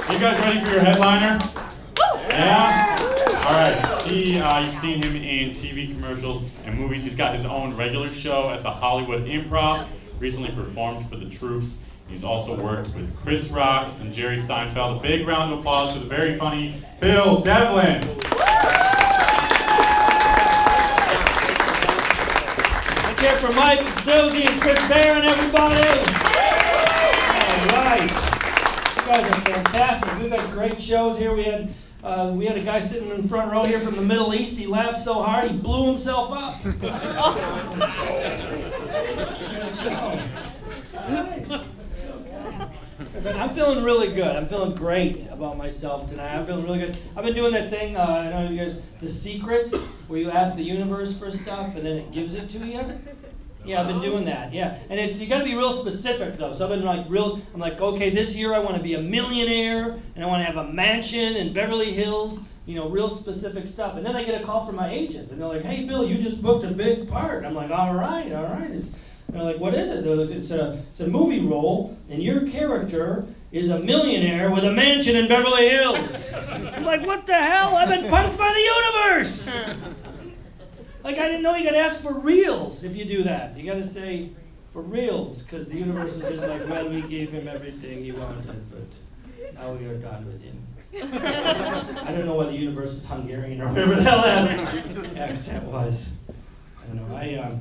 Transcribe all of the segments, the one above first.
You guys ready for your headliner? Yeah? Alright, you've seen him in TV commercials and movies. He's got his own regular show at the Hollywood Improv, recently performed for the troops. He's also worked with Chris Rock and Jerry Seinfeld. A big round of applause for the very funny Bill Devlin. Let's hear it for Mike and Susie and Chris Barron, everybody. All right. You guys are fantastic. We've had great shows here. We had a guy sitting in the front row here from the Middle East. He laughed so hard he blew himself up. I'm feeling really good. I'm feeling great about myself tonight. I'm feeling really good. I've been doing that thing, I don't know you guys, The Secret, where you ask the universe for stuff and then it gives it to you. Yeah, I've been doing that. Yeah, and you got to be real specific though. So I've been I'm like, okay, this year I want to be a millionaire and I want to have a mansion in Beverly Hills. You know, real specific stuff. And then I get a call from my agent, and they're like, "Hey, Bill, you just booked a big part." And I'm like, "All right." They're like, "What is it?" They're like, it's a movie role, and your character is a millionaire with a mansion in Beverly Hills. I'm like, what the hell? I've been punked by the universe. Like, I didn't know you got to ask for reals if you do that. You got to say for reals, because the universe is just like, well, we gave him everything he wanted, but now we are done with him. I don't know why the universe is Hungarian or whatever the hell that accent was. I don't know.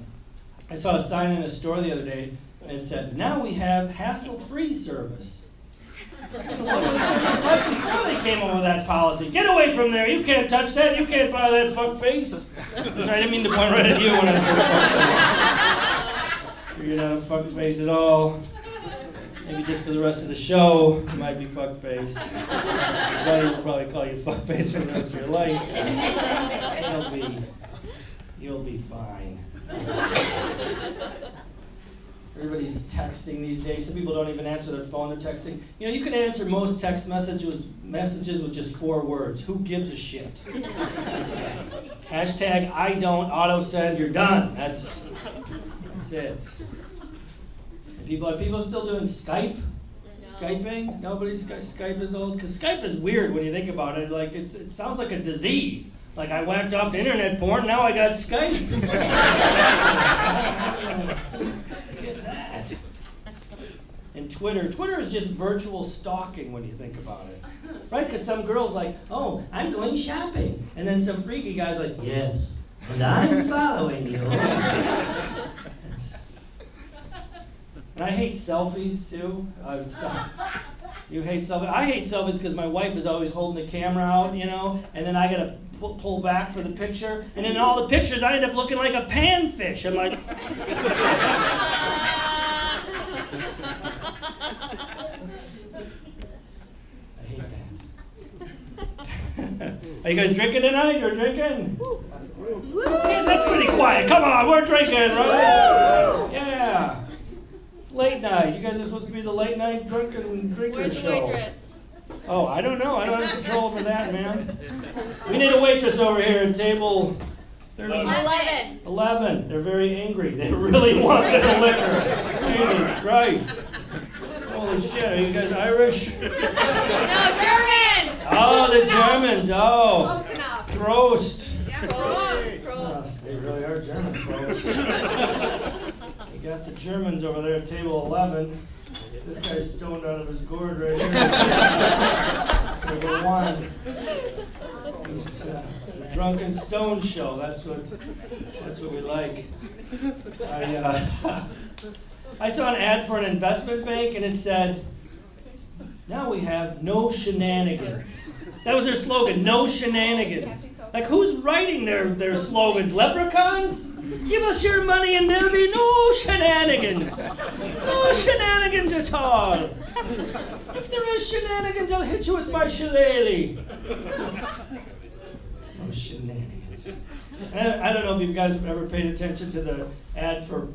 I saw a sign in a store the other day, and it said, "Now we have hassle-free service." Right before they came up with that policy. Get away from there. You can't touch that. You can't buy that fuck face. I didn't mean to point right at you when I said fuck face. You're not a fuck face at all. Maybe just for the rest of the show, you might be fuck face. Everybody will probably call you fuck face for the rest of your life. You'll be fine. Everybody's texting these days. Some people don't even answer their phone, they're texting. You know, you can answer most text messages with just 4 words. Who gives a shit? Hashtag I don't auto send, you're done. That's it. And are people still doing Skype? No. Skyping? Nobody's Skype is old? Because Skype is weird when you think about it. Like it sounds like a disease. Like I whacked off to internet porn, now I got Skype. Get that. And Twitter is just virtual stalking when you think about it. Right? Because some girl's like, "Oh, I'm going shopping." And then some freaky guy's like, "Yes, and I'm following you." And I hate selfies too. You hate selfies? I hate selfies because my wife is always holding the camera out, you know, and then I gotta pull back for the picture, and in all the pictures I end up looking like a panfish. I'm like, I hate that. Are you guys drinking tonight? You're drinking? Yes, that's pretty quiet. Come on, we're drinking, right? Yeah. It's late night. You guys are supposed to be the late night drinking Where's show. the waitress? Oh, I don't know. I don't have control over that, man. We need a waitress over here at table 11. They're very angry. They really want their liquor. Jesus Christ. Holy shit. Are you guys Irish? No, German! Oh, the Germans. Oh. Close enough. Prost. Yeah, Prost. Oh, they really are German. Prost. You got the Germans over there at table 11. This guy's stoned out of his gourd right here. Number 1. It's the drunken stone show. That's what we like. I saw an ad for an investment bank, and it said, "Now we have no shenanigans." That was their slogan, no shenanigans. Like, who's writing their slogans? Leprechauns? Give us your money and there'll be no shenanigans. No shenanigans at all. If there is shenanigans, I'll hit you with my shillelagh. No shenanigans. And I don't know if you guys have ever paid attention to the ad for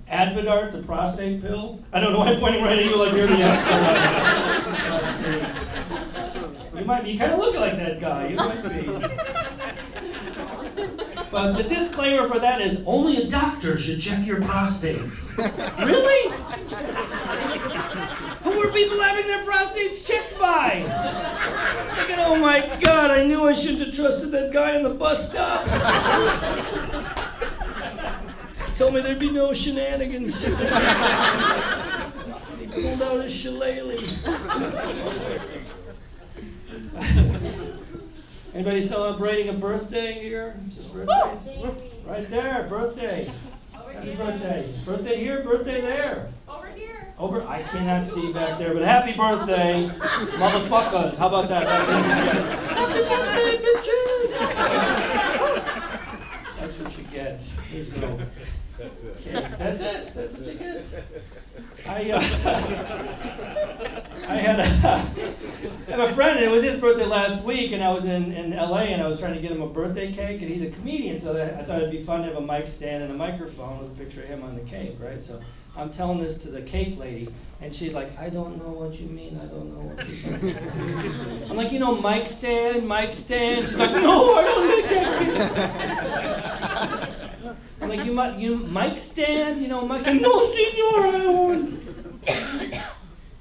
Advidart, the prostate pill. I don't know why I'm pointing right at you like you're the expert. You kind of look like that guy. You might be. But the disclaimer for that is only a doctor should check your prostate. Really? Who were people having their prostates checked by. Thinking, oh my God, I knew I shouldn't have trusted that guy in the bus stop. He told me there'd be no shenanigans. He pulled out his shillelagh. Anybody celebrating a birthday here? Birthdays? Right there, birthday. Happy birthday. Birthday here, birthday there. Over here. Over, I cannot see back there, but happy birthday, motherfuckers. How about that? Happy birthday, bitches. That's what you get. There's no. Okay, that's it. That's what you get. I have a friend, and it was his birthday last week, and I was in LA, and I was trying to get him a birthday cake, and he's a comedian, so I thought it'd be fun to have a mic stand and a microphone with a picture of him on the cake, right? So I'm telling this to the cake lady, and she's like, I don't know what you mean, I don't know what you mean. I'm like, you know, mic stand, mic stand. She's like, no, I don't make that. I'm like, you mic stand, you know, mic stand. No, senor, I won't.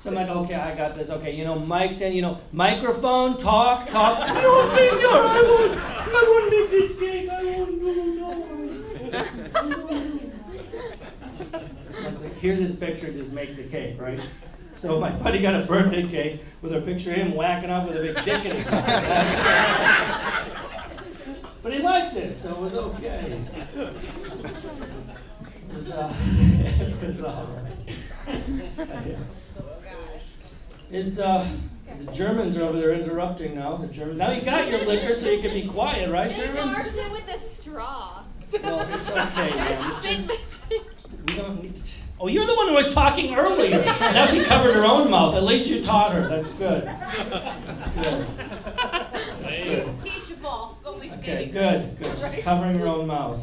So I'm like, okay, I got this. Okay, you know, mic stand, you know, microphone, talk. No, senor, I won't make this cake. I won't, no. Like, here's his picture, just make the cake, right? So my buddy got a birthday cake with a picture of him whacking off with a big dick in his mouth. But he liked it, so it was okay. It was all right. The Germans are over there interrupting now. The Germans. Now you got your liquor, so you can be quiet, right, They Germans? marked it with a straw. Well, it's okay, man. I spit my We don't need. Oh, you're the one who was talking earlier. Now she covered her own mouth. At least you taught her. That's good. That's good. That's good. She's teachable. It's only Okay, fitting. good. She's covering her own mouth.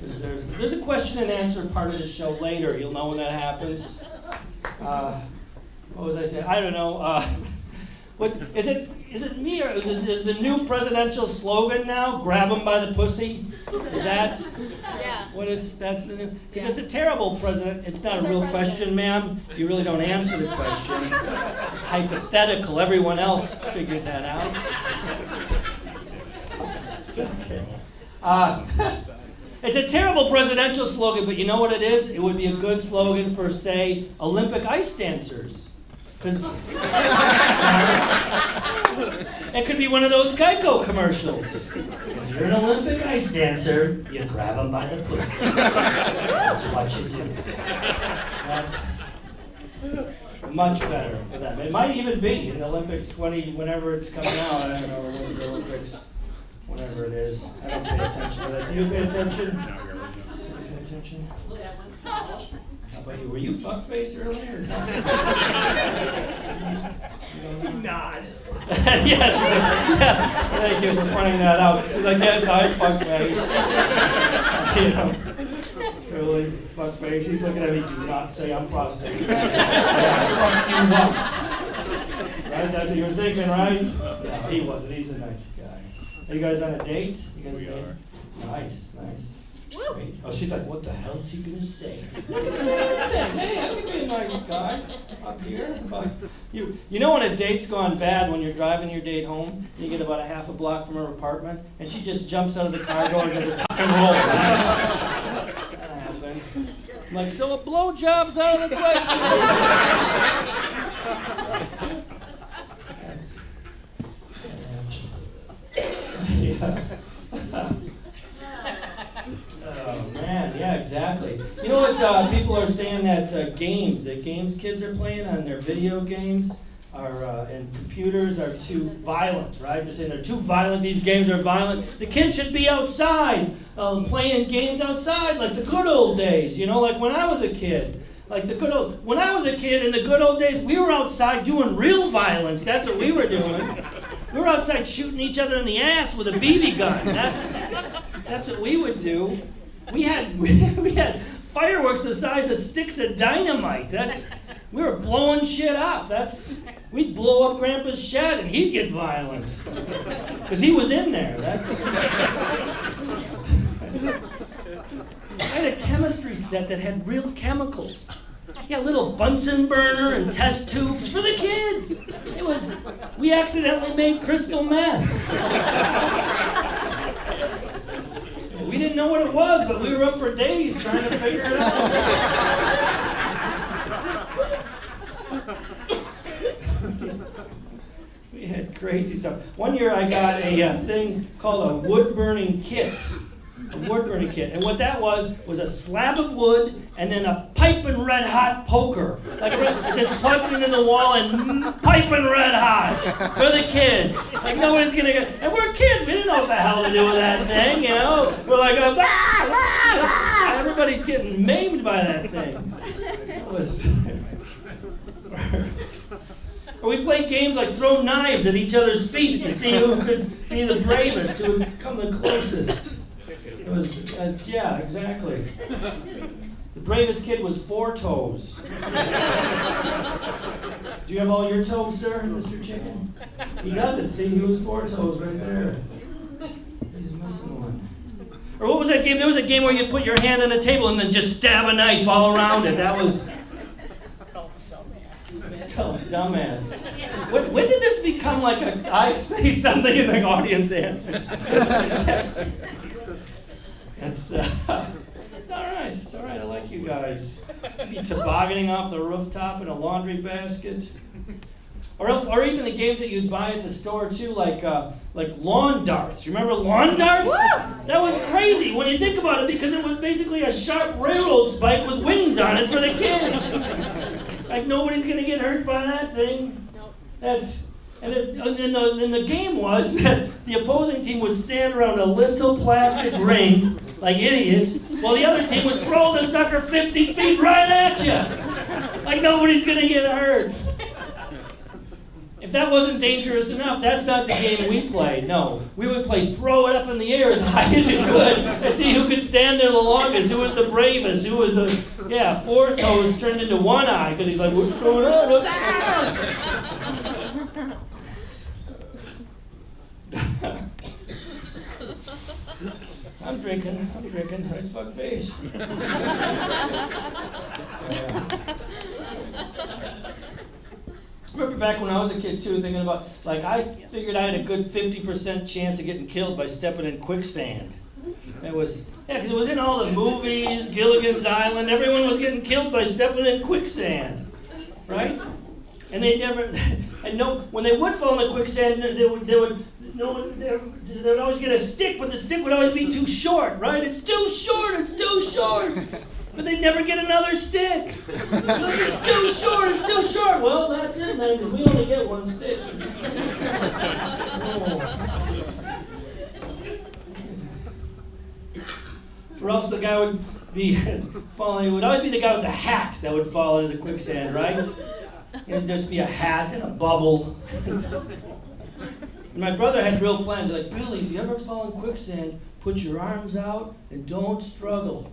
There's a question and answer part of the show later. You'll know when that happens. What was I saying? I don't know. What is it? Is it me or is the new presidential slogan now? Grab 'em by the pussy. Is that? Yeah. What is? That's the new. Because it's a terrible president. It's not a real question, ma'am. You really don't answer the question. It's hypothetical. Everyone else figured that out. Okay. It's a terrible presidential slogan, but you know what it is? It would be a good slogan for, say, Olympic ice dancers. Because it could be one of those Geico commercials. If you're an Olympic ice dancer, you grab them by the pussy. That's what you do. That's much better for them. It might even be in the Olympics 20, whenever it's coming out. I don't know, when's the Olympics, whenever it is. I don't pay attention to that. Do you pay attention? Pay attention? How about you? Were you fuckface earlier? Nods. Yes. Thank you for pointing that out. He's like, yes, I'm fuckface. You know, truly, fuckface. He's looking at me. Do not say I'm prostate. Fuck you up. Right? That's what you're thinking, right? No, he wasn't. He's a nice guy. Are you guys on a date? You guys We are. Nice. Woo. Great. Oh, she's like, what the hell is he gonna say? Hey, I could be a nice guy up here. But you know when a date's gone bad when you're driving your date home, you get about a half a block from her apartment, and she just jumps out of the car door and does a tuck and roll. That happened. I'm like, so a blowjob's out of the question. Yeah. Oh man, yeah, exactly. You know what people are saying that the games kids are playing on their video games and computers are too violent, right? They're saying they're too violent, these games are violent. The kids should be outside, playing games outside like the good old days, you know, like when I was a kid. When I was a kid in the good old days, we were outside doing real violence. That's what we were doing. We were outside shooting each other in the ass with a BB gun. That's what we would do. We had fireworks the size of sticks of dynamite. We were blowing shit up. We'd blow up Grandpa's shed and he'd get violent because he was in there. I had a chemistry set that had real chemicals. Yeah, little Bunsen burner and test tubes for the kids. We accidentally made crystal meth. We didn't know what it was, but we were up for days trying to figure it out. We had crazy stuff. One year I got a thing called a wood-burning kit. A wood-burning kit. And what that was a slab of wood and then a piping red-hot poker. Like just plugged into the wall and piping red-hot for the kids. Like nobody's going to get... And we're kids. We didn't know what the hell to do with that thing, you know. We're like, everybody's getting maimed by that thing. It was... Or we played games like throw knives at each other's feet to see who could be the bravest, who would come the closest. It was, yeah, exactly. The bravest kid was 4 toes. Do you have all your toes, sir, Mr. Chicken? He doesn't. See, he was 4 toes right there. He's missing one. Or what was that game? There was a game where you put your hand on the table and then just stab a knife all around it. That was... Oh, dumbass. When did this become like I say something and the audience answers? It's all right. It's all right. I like you guys. Be tobogganing off the rooftop in a laundry basket. Or even the games that you'd buy at the store too, like lawn darts. You remember lawn darts? That was crazy when you think about it, because it was basically a sharp railroad spike with wings on it for the kids. Like nobody's gonna get hurt by that thing. And the game was that the opposing team would stand around a little plastic ring like idiots, while the other team would throw the sucker 50 feet right at you. Like nobody's gonna get hurt. If that wasn't dangerous enough, that's not the game we played. No, we would play throw it up in the air as high as you could and see who could stand there the longest, who was the bravest, who was the, 4 toes turned into 1 eye, because he's like, what's going on? I'm drinking, right fuck face. I remember back when I was a kid too, thinking about, like, I figured I had a good 50% chance of getting killed by stepping in quicksand. It was, because it was in all the movies, Gilligan's Island, everyone was getting killed by stepping in quicksand, right? And they never, when they would fall in the quicksand, they would always get a stick, but the stick would always be too short, right? It's too short. But they'd never get another stick. Like, it's too short. Well, that's it then, because we only get 1 stick. Oh. Or else the guy would be falling. It would always be the guy with the hat that would fall into the quicksand, right? It would just be a hat and a bubble. And my brother had real plans. Like, Billy, if you ever fall in quicksand, put your arms out and don't struggle.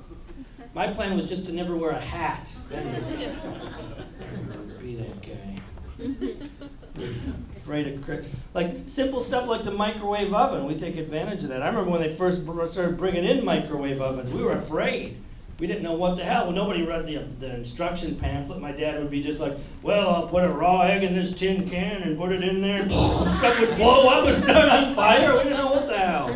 My plan was just to never wear a hat. Be that guy. Like simple stuff like the microwave oven. We take advantage of that. I remember when they first started bringing in microwave ovens, we were afraid. We didn't know what the hell. Well, nobody read the instruction pamphlet. My dad would be just like, well, I'll put a raw egg in this tin can and put it in there. And stuff would blow up and start on fire. We didn't know what the hell.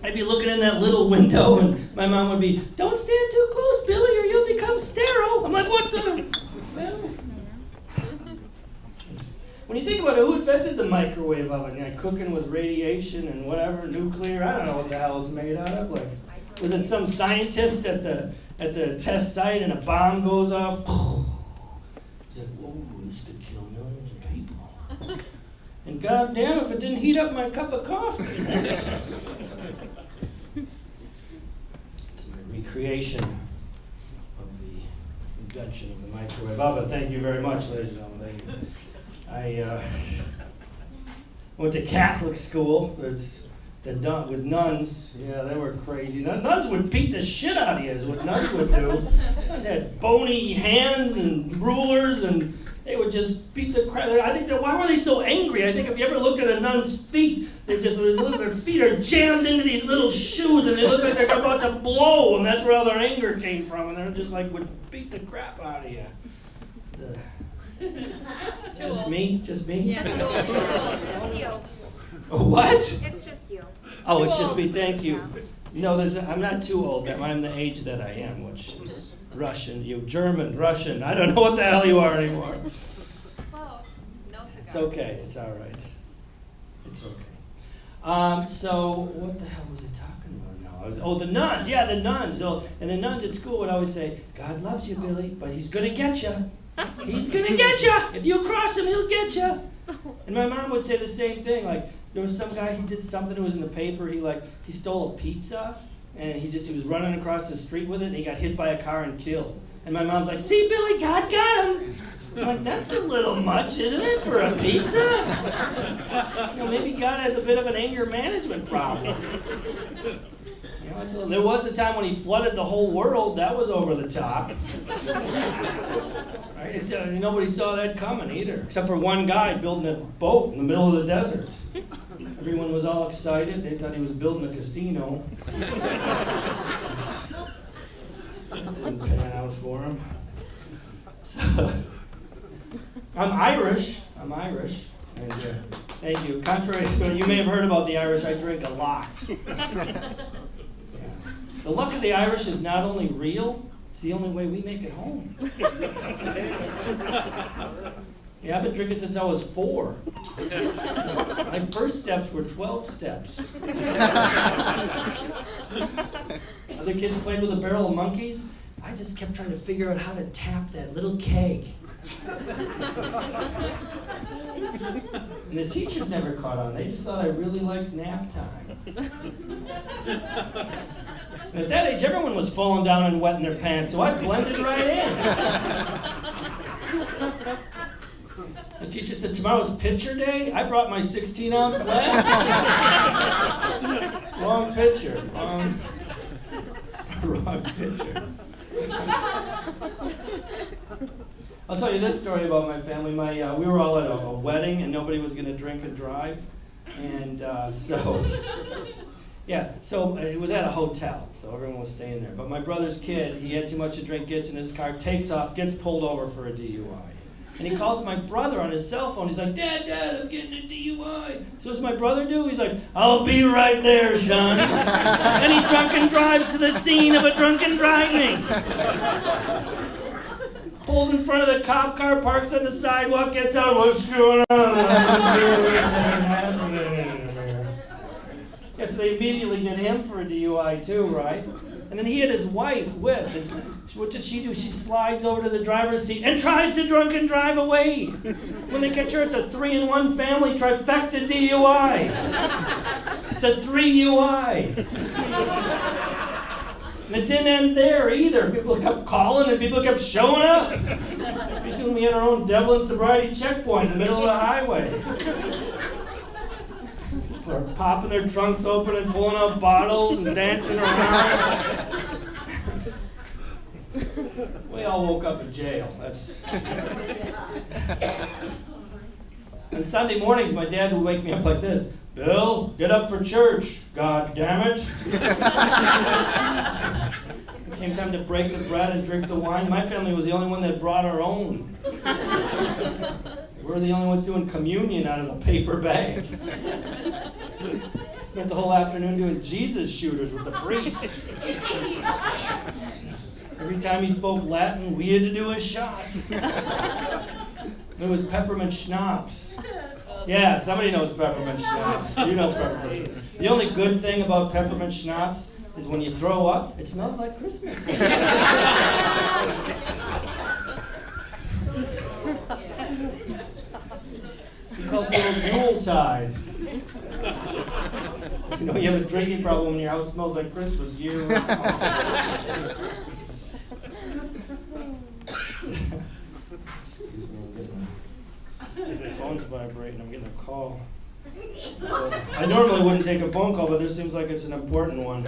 I'd be looking in that little window, and my mom would be, don't stand too close, Billy, or you'll become sterile. I'm like, what the? Well, when you think about it, who invented the microwave oven? You know, cooking with radiation and whatever, nuclear, I don't know what the hell it's made out of. Like, was it some scientist at the test site and a bomb goes off? He's like, whoa, this could kill millions of people. And goddamn if it didn't heat up my cup of coffee. It's my recreation of the invention of the microwave oven. Thank you very much, ladies and gentlemen. Thank you. I went to Catholic school. With nuns. Yeah, they were crazy. Nuns would beat the shit out of you, is what nuns would do. Nuns had bony hands and rulers and They would just beat the crap. I think why were they so angry? I think if you ever looked at a nun's feet, their feet are jammed into these little shoes, and they look like they're about to blow, and that's where all their anger came from. And they're just like would beat the crap out of you. Just me? Just me? Yeah, too old. Just you. What? It's just you. Oh, it's just me. Thank you. No, I'm not too old. I'm the age that I am, which is Russian. German, Russian. I don't know what the hell you are anymore. Close. No cigar. It's okay. It's all right. It's okay. So what the hell was I talking about now? The nuns. Yeah, the nuns. And the nuns at school would always say, "God loves you, Billy, but He's gonna get you. He's gonna get you. If you cross Him, He'll get you." And my mom would say the same thing. Like there was some guy, he did something that was in the paper. He stole a pizza, and he was running across the street with it, and he got hit by a car and killed. And my mom's like, "See, Billy, God got him." I'm like, that's a little much, isn't it, for a pizza? Maybe God has a bit of an anger management problem. There was a time when He flooded the whole world. That was over the top. Right? Except nobody saw that coming either, except for one guy building a boat in the middle of the desert. Everyone was all excited. They thought he was building a casino. Didn't pan out for him. So, I'm Irish. And, thank you. Contrary to you may have heard about the Irish, I drink a lot. Yeah. The luck of the Irish is not only real, it's the only way we make it home. Yeah, I've been drinking since I was 4. My first steps were 12 steps. Other kids played with a barrel of monkeys. I just kept trying to figure out how to tap that little keg. And the teachers never caught on. They just thought I really liked nap time. And at that age, everyone was falling down and wetting their pants, so I blended right in. The teacher said, "Tomorrow's pitcher day." I brought my 16-ounce glass. Wrong pitcher. Wrong pitcher. I'll tell you this story about my family. We were all at a wedding, and nobody was going to drink and drive. And so it was at a hotel, so everyone was staying there. But my brother's kid, he had too much to drink, gets in his car, takes off, gets pulled over for a DUI. And he calls my brother on his cell phone. He's like, Dad, I'm getting a DUI. So what's my brother do? He's like, "I'll be right there, son." And he drunken drives to the scene of a drunken driving. Pulls in front of the cop car, parks on the sidewalk, gets out. "What's going on?" Yes, they immediately did him for a DUI too, right? And then he had his wife with. And what did she do? She slides over to the driver's seat and tries to drunken drive away. When they catch her, it's a 3-in-1 family trifecta DUI. It's a 3 UI. And it didn't end there either. People kept calling and people kept showing up. Pretty soon we had our own Devlin sobriety checkpoint in the middle of the highway. People are popping their trunks open and pulling out bottles and dancing around. We all woke up in jail. And Sunday mornings, my dad would wake me up like this. "Bill, get up for church, God damn it." It came time to break the bread and drink the wine. My family was the only one that brought our own. We were the only ones doing communion out of a paper bag. Spent the whole afternoon doing Jesus shooters with the priest. Every time he spoke Latin, we had to do a shot. It was peppermint schnapps. Yeah, somebody knows peppermint schnapps. You know peppermint schnapps. The only good thing about peppermint schnapps is when you throw up, it smells like Christmas. We call it Yuletide. You know, you have a drinking problem when your house smells like Christmas. Excuse me, the phone's vibrating. I'm getting a call. I normally wouldn't take a phone call, but this seems like it's an important one.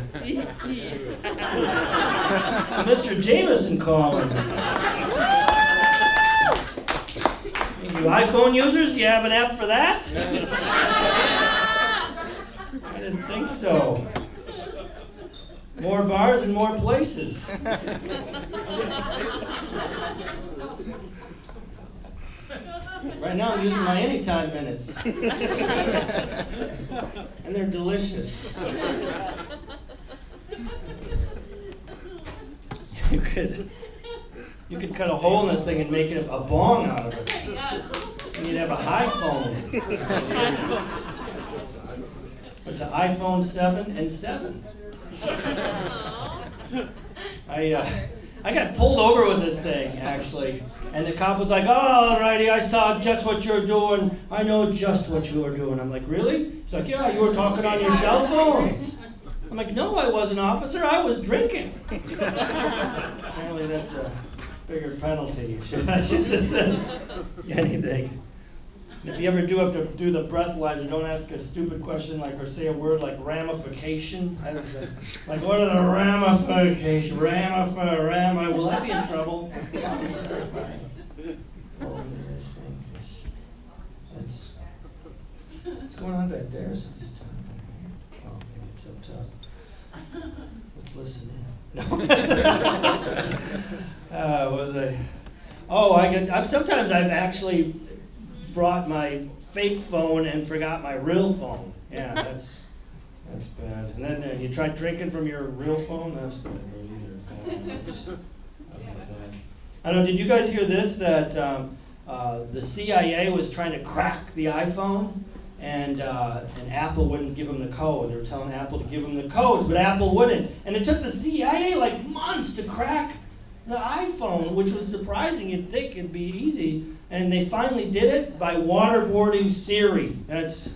Mr. Jameson calling. You iPhone users, do you have an app for that? I didn't think so. More bars and more places. Right now I'm using my anytime minutes. And they're delicious. You could cut a hole in this thing and make it a bong out of it. And you'd have a high phone. It's an iPhone 7 and 7. I got pulled over with this thing, actually. And the cop was like, "Oh, alrighty, I saw just what you're doing. I know just what you were doing." I'm like, "Really?" He's like, "Yeah, you were talking on your cell phones." I'm like, "No, I wasn't, officer. I was drinking." Apparently that's a bigger penalty. I should have said anything. And if you ever do have to do the breathalyzer, don't ask a stupid question like, or say a word like ramification. I don't know. Like, what are the ramifications? Will I be in trouble? What's going on back there? Oh, maybe it's up top. Let's listen in. No. What was I? Oh, sometimes I've actually brought my fake phone and forgot my real phone. Yeah, that's bad. And then you try drinking from your real phone. That's not good either. I don't know. Did you guys hear this? That the CIA was trying to crack the iPhone, and Apple wouldn't give them the code. They were telling Apple to give them the codes, but Apple wouldn't. And it took the CIA like months to crack the iPhone, which was surprising. You'd think it'd be easy. And they finally did it by waterboarding Siri. That's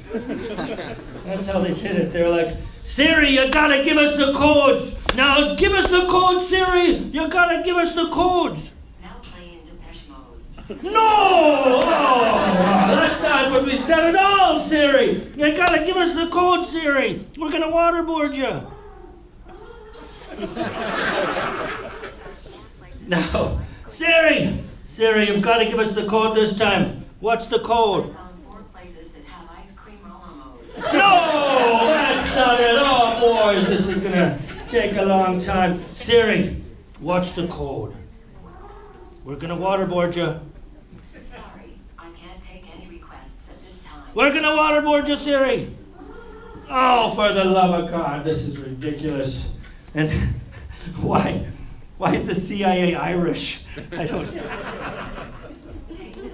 how they did it. They're like, "Siri, you gotta give us the codes. Now give us the codes, Siri. You gotta give us the codes." Now play in Depeche Mode. No! Oh, that's not what we said at all, Siri. You gotta give us the code, Siri. We're gonna waterboard you. No. Siri, you've got to give us the code this time. What's the code? I found 4 places that have ice cream roll mode. No, that's not it. Oh, boys, this is going to take a long time. Siri, what's the code? We're going to waterboard you. Sorry, I can't take any requests at this time. We're going to waterboard you, Siri. Oh, for the love of God, this is ridiculous. And why is the CIA Irish? I don't know. Hey, no,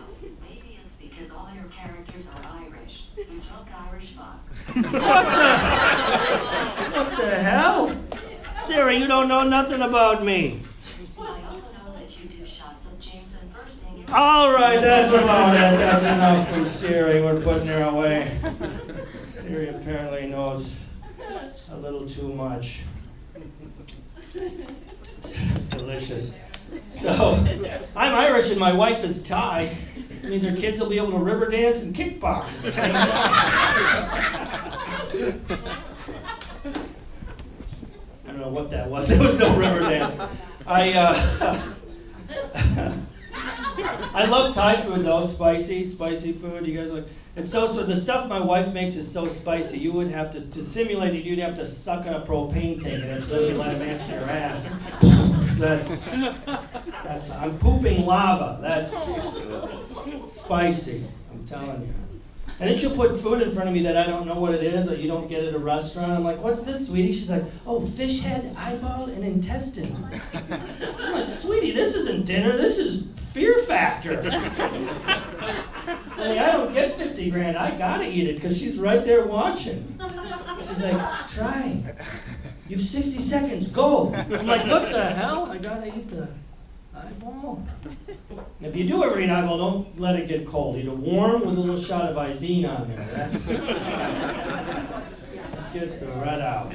maybe it's because all your characters are Irish. You drunk Irish fuck. What the hell? Siri, you don't know nothing about me. I also know that you do shots of Jameson first thing you... All right, that's about it. That's enough from Siri. We're putting her away. Siri apparently knows a little too much. Delicious. So, I'm Irish and my wife is Thai. It means our kids will be able to river dance and kickbox. I don't know what that was. There was no river dance. I love Thai food though, spicy food. You guys like? It's so the stuff my wife makes is so spicy. You would have to simulate it. You'd have to suck on a propane tank and have somebody let him answer your ass. That's I'm pooping lava. That's spicy. I'm telling you. And then she'll put food in front of me that I don't know what it is, that you don't get at a restaurant. I'm like, "What's this, sweetie?" She's like, "Oh, fish head, eyeball, and intestine." I'm like, "Sweetie, this isn't dinner. This is Fear Factor." I don't get 50 grand. I gotta eat it because she's right there watching. She's like, "Try. You've 60 seconds. Go." I'm like, "What the hell? I gotta eat the eyeball." And if you do ever eat eyeball, don't let it get cold. Eat it warm with a little shot of Izine on there. That's gets the red out.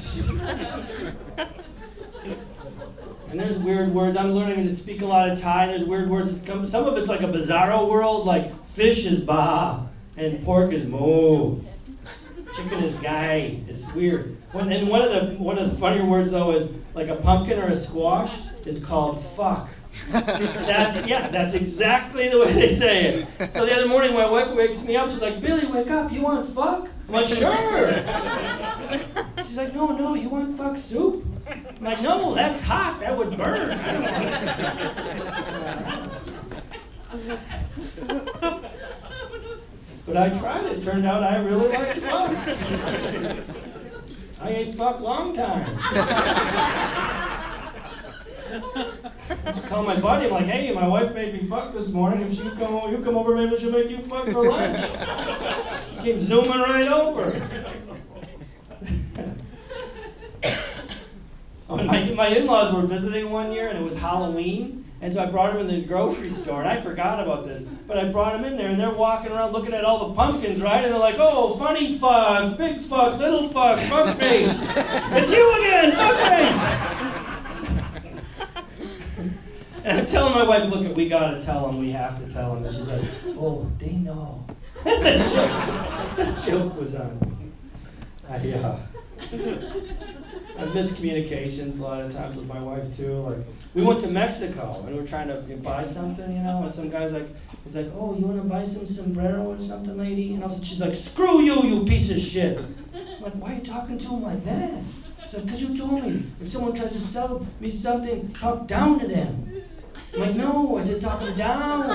And there's weird words. I'm learning to speak a lot of Thai. There's weird words. Some of it's like a bizarro world, like fish is ba and pork is mo. Chicken is gai. It's weird. And one of the funnier words though is like a pumpkin or a squash is called fuck. That's exactly the way they say it. So the other morning, my wife wakes me up. She's like, Billy, wake up. You want fuck? I'm like, sure. She's like, no, you want fuck soup? I'm like, no, that's hot. That would burn. I don't want it. But I tried it. Turned out I really like fuck. I ain't fuck long time. I call my buddy, I'm like, hey, my wife made me fuck this morning. If you come over, maybe she'll make you fuck for lunch. He came zooming right over. My in-laws were visiting one year, and it was Halloween, and so I brought them in the grocery store, and I forgot about this, but I brought them in there, and they're walking around looking at all the pumpkins, right? And they're like, oh, funny fuck, big fuck, little fuck, fuck face. It's you again, fuck face. And I'm telling my wife, look, we gotta tell them, we have to tell them. And she's like, oh, they know. The joke was on. I have miscommunications a lot of times with my wife too. Like, we went to Mexico and we were trying to buy something, and some guy's like, he's like, oh, you wanna buy some sombrero or something, lady? And she's like, screw you, you piece of shit. I'm like, why are you talking to him like that? She's like, because you told me, if someone tries to sell me something, talk down to them. I'm like, no, I said talking down.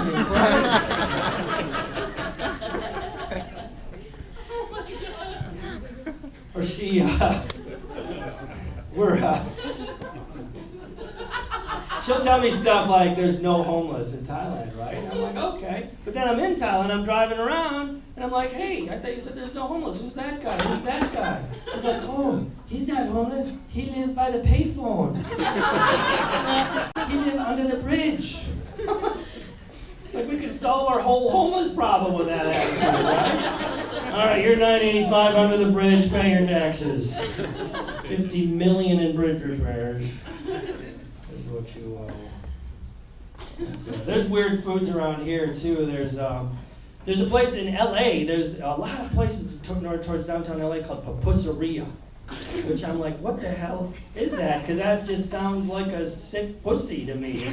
Or she'll tell me stuff like, there's no homeless in Thailand, right? And I'm like, okay. But then I'm in Thailand, I'm driving around, and I'm like, hey, I thought you said there's no homeless. Who's that guy? Who's that guy? She's like, oh, he's not homeless. He lives by the payphone. He lives under the bridge. Like, we could solve our whole homeless problem with that attitude, right? All right, you're $9.85 under the bridge, pay your taxes. $50 million in bridge repairs. This is what you owe. There's weird foods around here too. There's a place in LA. There's a lot of places towards downtown LA called Pupusseria, which I'm like, what the hell is that? Because that just sounds like a sick pussy to me.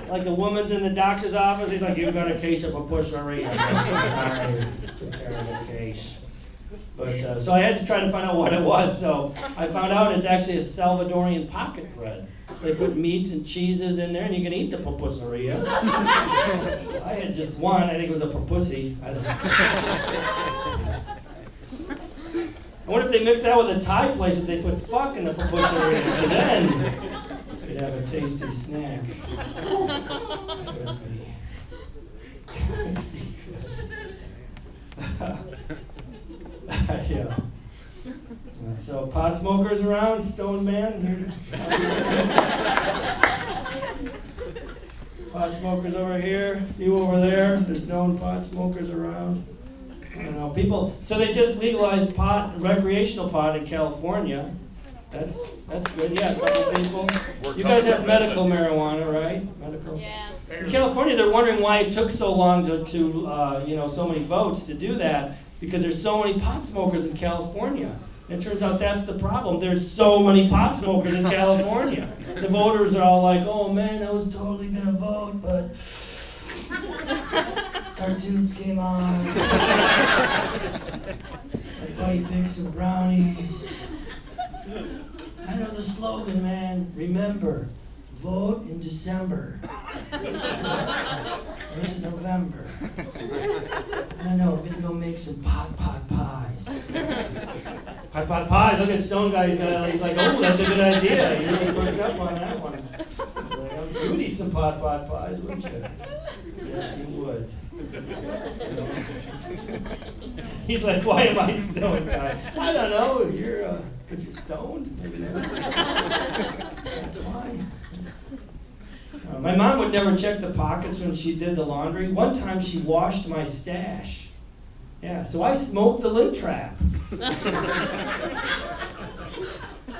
Like a woman's in the doctor's office. He's like, you've got a case of Pupusseria. Sorry, took care of the case. But so I had to try to find out what it was. So I found out it's actually a Salvadorian pocket bread. They put meats and cheeses in there, and you can eat the pupusseria. I had just one. I think it was a pupussy. I wonder if they mixed that with a Thai place if they put fuck in the pupusseria, and then you'd have a tasty snack. Yeah. So pot smokers around, stoned man. Pot smokers over here, you over there. There's known pot smokers around. You know, people. So they just legalized pot, recreational pot in California. That's good. Yeah, a couple people. You guys have medical marijuana, right? Medical. Yeah. In California, they're wondering why it took so long to so many votes to do that, because there's so many pot smokers in California. And it turns out that's the problem. There's so many pot smokers in California. The voters are all like, oh man, I was totally going to vote, but cartoons came on. I bought you big some brownies. I know the slogan, man. Remember, vote in December. Or is it November? I know, I'm going to go make some pot pies. Pot pies, look at Stone Guy, he's like, oh, that's a good idea. He really worked up on that one. Like, you would eat some pot pies, wouldn't you? Yes, you would. He's like, why am I Stone Guy? I don't know, you're, because you're stoned? Maybe that's why. My mom would never check the pockets when she did the laundry. One time she washed my stash. Yeah, so I smoked the lint trap.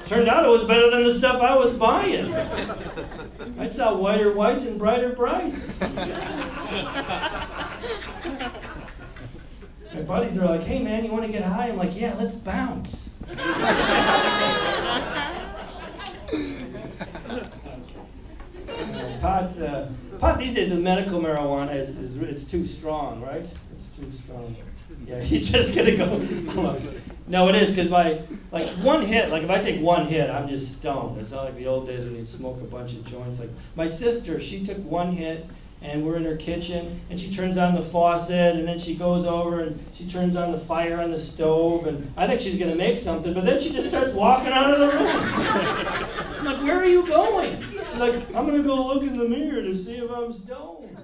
Turned out it was better than the stuff I was buying. I saw whiter whites and brighter brights. My buddies are like, hey man, you want to get high? I'm like, yeah, let's bounce. Pot these days, the medical marijuana it's too strong, right? It's too strong. Yeah, he's just gonna go. No, it is because one hit. Like if I take one hit, I'm just stoned. It's not like the old days when you'd smoke a bunch of joints. Like my sister, she took one hit, and we're in her kitchen, and she turns on the faucet, and then she goes over and she turns on the fire on the stove, and I think she's gonna make something, but then she just starts walking out of the room. I'm like, where are you going? She's like, I'm gonna go look in the mirror to see if I'm stoned.